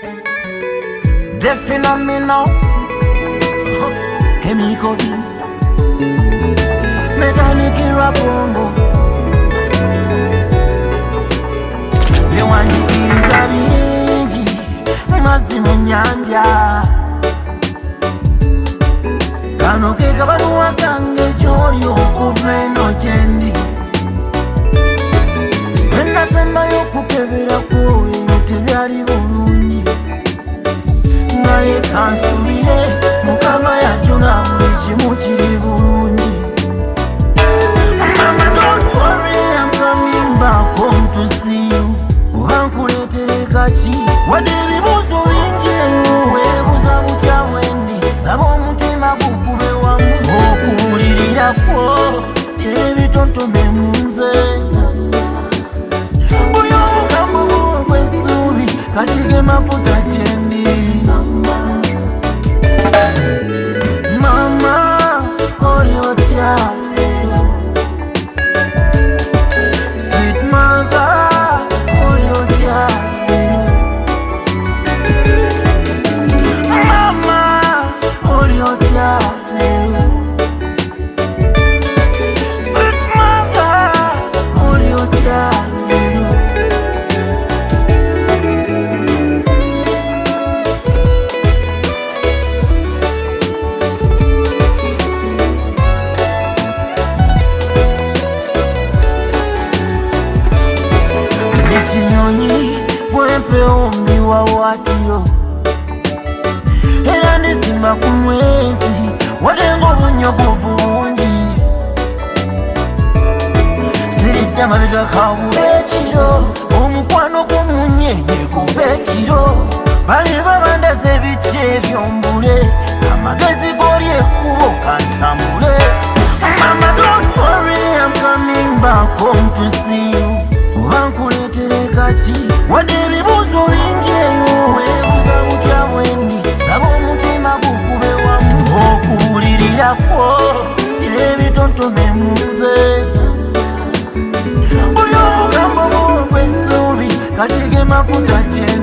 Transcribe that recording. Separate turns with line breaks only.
The phenomenal Chemical beats Mechanic Rabongo Bewanjikiriza bingi mazima nyanja Kano ke kabaluwa kange kyoli okuva eno gyendi Bwenasema y'okukebera kwoyo tebyali bulungi Naye kansubire Mukama yajuna buli kimu kiri bulungi Mama don't worry I'm coming back home to see you Oba nkuleetere kaki wadde ebibuuzo bingi weebuuza mutya wendi saba omutima gugube wamu okuwulirira kwo ebitontome mu nze buyo obugambo bw'essuubi kati ge mafuta gyendi Mama oli otya Sweet mother oli otya Mama oli otya Sweet mother oli otya Ekinyonyi bwempewo mbiwa watiro era nezimba ku mwezi wadenga obunyogovu bungi siridde mabega kabula ekiro omukwano gw'omunyenye guba ekiro bali babandaza ebiti ebyombule amagezi g'oli ekkubo kantambule Mama don't worry I'm coming back home to see you Oba nkuleetere kaki wadde ebibuuzo bingi weebuuza mutya wendi saba omutima gugube wamu okuwulirira kwo ebitontome mu nze buyo obugambo bw'essuubi kati ge mafuta gye